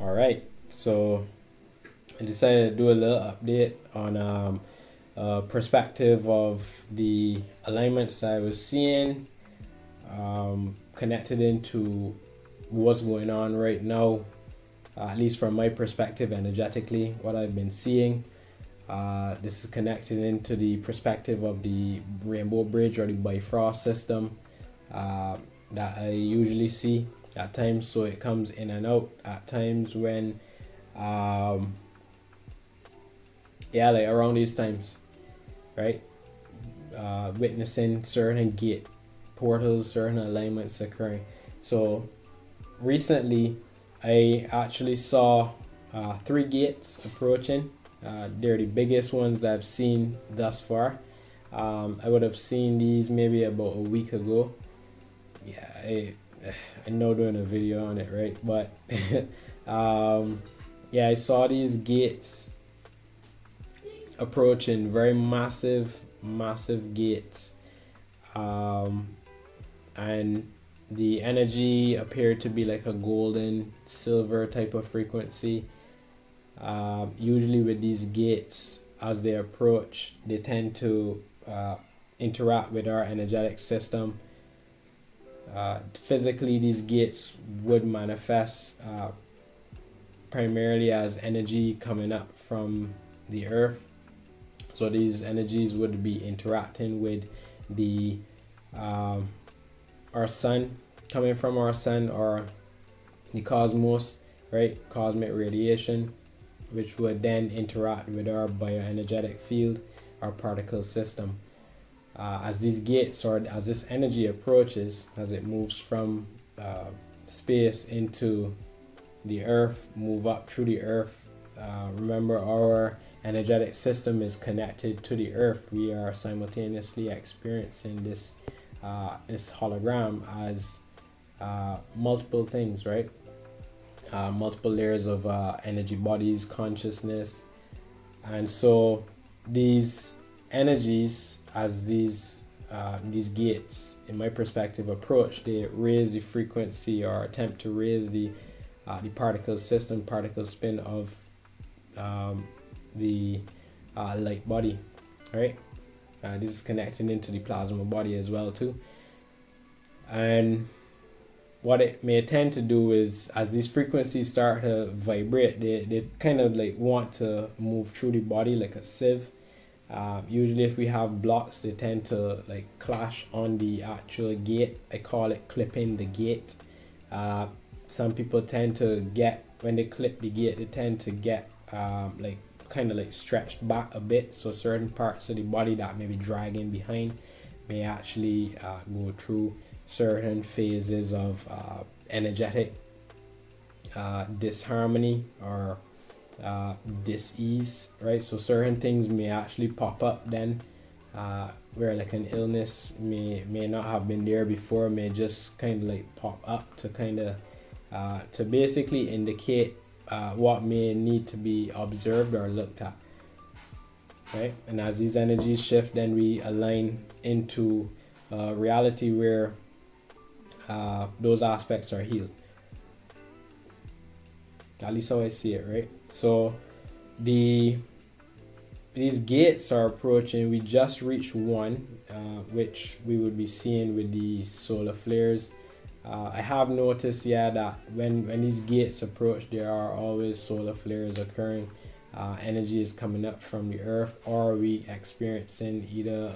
Alright, so I decided to do a little update on perspective of the alignments I was seeing, connected into what's going on right now, at least from my perspective, energetically, what I've been seeing. This is connected into the perspective of the Rainbow Bridge or the Bifrost system that I usually see at times. So it comes in and out at times when, like around these times, right? Witnessing certain gate portals, certain alignments occurring. So recently, I actually saw 3 gates approaching. They're the biggest ones that I've seen thus far. I would have seen these maybe about a week ago. Yeah, I know doing a video on it, right? But yeah, I saw these gates approaching, very massive gates, and the energy appeared to be like a golden silver type of frequency. Usually with these gates, as they approach, they tend to interact with our energetic system. Physically, these gates would manifest primarily as energy coming up from the earth. So these energies would be interacting with the our sun, coming from our sun, or the cosmos, right? Cosmic radiation, which would then interact with our bioenergetic field, our particle system. As these gates, or as this energy approaches, as it moves from space into the earth, move up through the earth. Remember, our energetic system is connected to the earth. We are simultaneously experiencing this hologram as multiple things, right? Multiple layers of energy bodies, consciousness. And so these energies, as these gates, in my perspective, approach, they raise the frequency, or attempt to raise the particle system, particle spin of the light body, right? This is connecting into the plasma body as well too. And what it may tend to do is, as these frequencies start to vibrate, they kind of like want to move through the body like a sieve. Usually if we have blocks, they tend to like clash on the actual gate. I call it clipping the gate. Some people tend to get, when they clip the gate, they tend to get like kind of like stretched back a bit. So certain parts of the body that may be dragging behind may actually go through certain phases of energetic disharmony or dis-ease, right? So certain things may actually pop up then, where like an illness may not have been there before, may just kind of like pop up to kind of to basically indicate what may need to be observed or looked at, right? And as these energies shift, then we align into reality where those aspects are healed. At least how I see it, right? So these gates are approaching. We just reached one, which we would be seeing with the solar flares. I have noticed, that when these gates approach, there are always solar flares occurring. Energy is coming up from the earth, or we experiencing either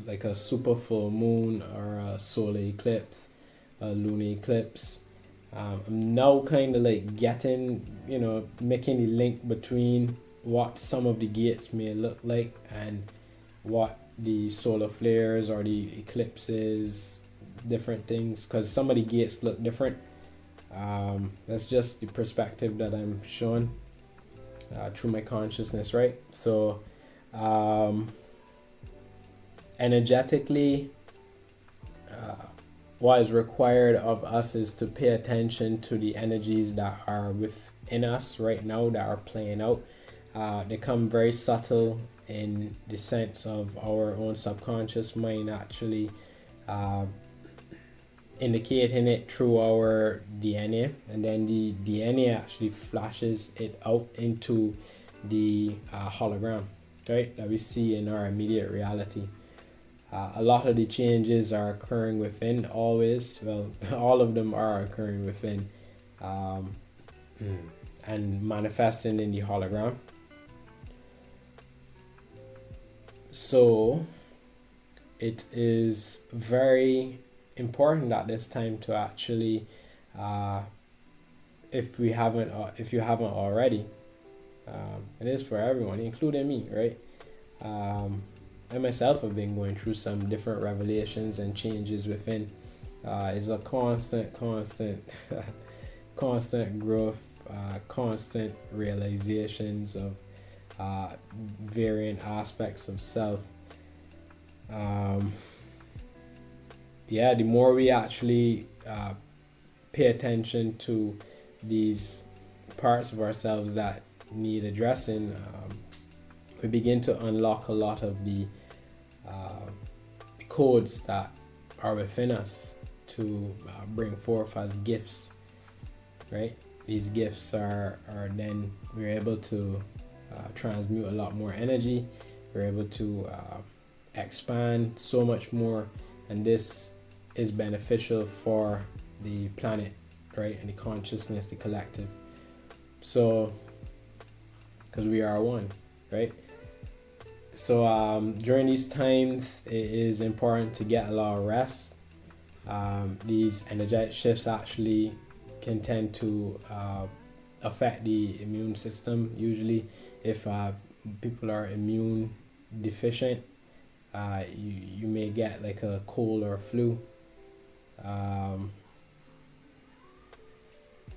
like a super full moon, or a solar eclipse, a lunar eclipse. I'm now kind of like getting, making the link between what some of the gates may look like and what the solar flares or the eclipses, different things, because some of the gates look different. That's just the perspective that I'm showing through my consciousness, right? So energetically, what is required of us is to pay attention to the energies that are within us right now, that are playing out. They come very subtle in the sense of our own subconscious mind actually indicating it through our DNA, and then the DNA actually flashes it out into the hologram, right, that we see in our immediate reality. A lot of the changes are occurring within always. Well, all of them are occurring within and manifesting in the hologram. So it is very important at this time to actually, if you haven't already, it is for everyone, including me, right? I myself have been going through some different revelations and changes within. It's a constant constant growth, constant realizations of varying aspects of self. The more we actually pay attention to these parts of ourselves that need addressing, we begin to unlock a lot of the codes that are within us to bring forth as gifts, right? These gifts are then we're able to transmute a lot more energy. We're able to expand so much more, and this is beneficial for the planet, right, and the consciousness, the collective. So, because we are one, right? So during these times, it is important to get a lot of rest. These energetic shifts actually can tend to affect the immune system. Usually, if people are immune deficient, you may get like a cold or flu.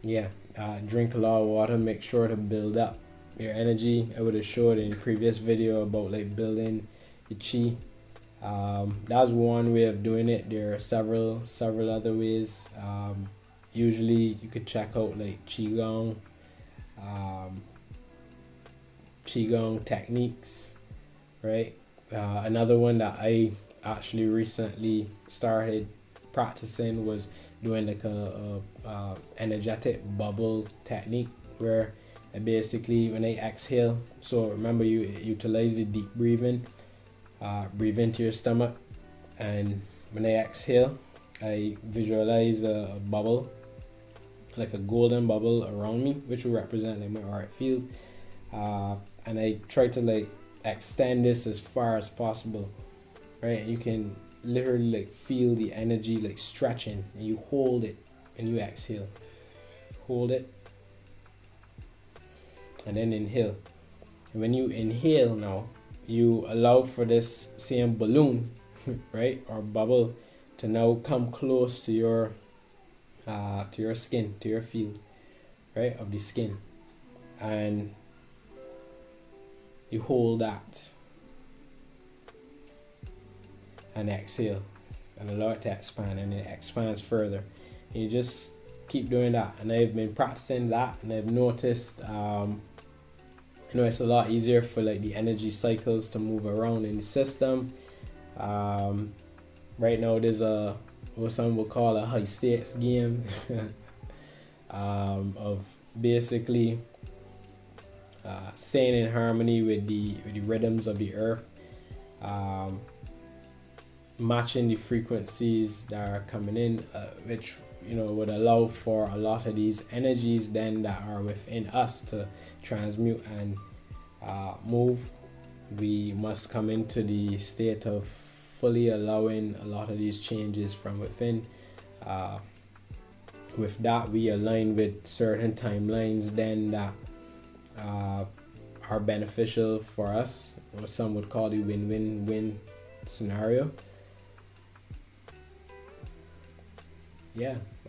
Drink a lot of water. Make sure to build up your energy. I would have showed in a previous video about like building your chi. That's one way of doing it. There are several other ways. Usually you could check out like qigong techniques, right? Another one that I actually recently started practicing was doing like a energetic bubble technique, where I basically, when I exhale, so remember, you utilize the deep breathing, breathe into your stomach, and when I exhale, I visualize a bubble, like a golden bubble around me, which will represent like my auric field, and I try to like extend this as far as possible, right? And you can literally like feel the energy like stretching, and you hold it and you exhale, hold it, and then inhale. And when you inhale, now you allow for this same balloon right, or bubble, to now come close to your skin, to your field, right, of the skin, and you hold that and exhale and allow it to expand, and it expands further, and you just keep doing that. And I've been practicing that, and I've noticed it's a lot easier for like the energy cycles to move around in the system. Right now there's what some will call a high stakes game of basically staying in harmony with the rhythms of the earth, matching the frequencies that are coming in, which would allow for a lot of these energies then that are within us to transmute and move. We must come into the state of fully allowing a lot of these changes from within. With that, we align with certain timelines then that are beneficial for us, what some would call the win-win-win scenario.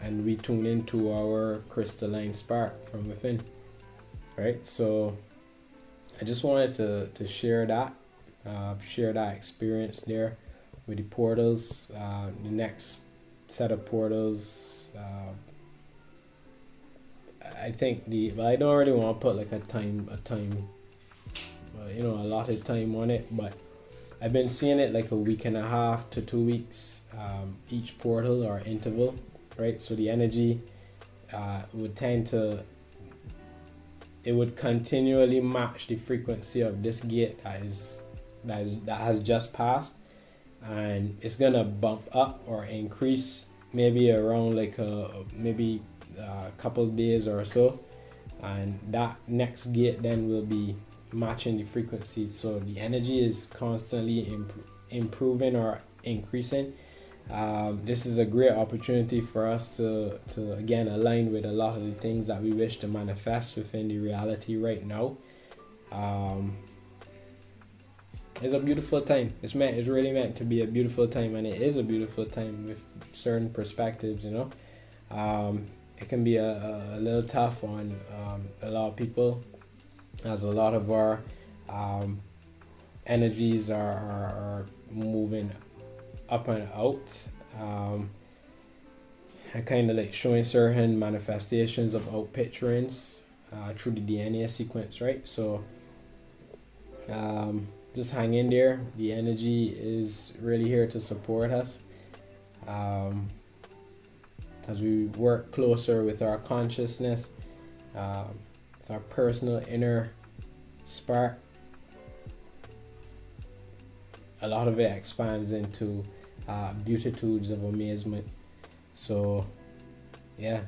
And we tune into our crystalline spark from within, right? So I just wanted to share that experience there with the portals. The next set of portals, I think I don't really want to put like a time allotted time on it, but I've been seeing it like a week and a half to 2 weeks, each portal or interval, right? So the energy would tend to, it would continually match the frequency of this gate that has just passed, and it's gonna bump up or increase maybe around like maybe a couple days or so, and that next gate then will be matching the frequency. So the energy is constantly improving or increasing. This is a great opportunity for us to again align with a lot of the things that we wish to manifest within the reality right now. It's a beautiful time. It's really meant to be a beautiful time, and it is a beautiful time with certain perspectives. It can be a little tough on a lot of people, as a lot of our energies are moving up and out, and kind of like showing certain manifestations of out picturings through the DNA sequence, right? So just hang in there. The energy is really here to support us as we work closer with our consciousness, with our personal inner spark. A lot of it expands into beautitudes of amazement. So yeah,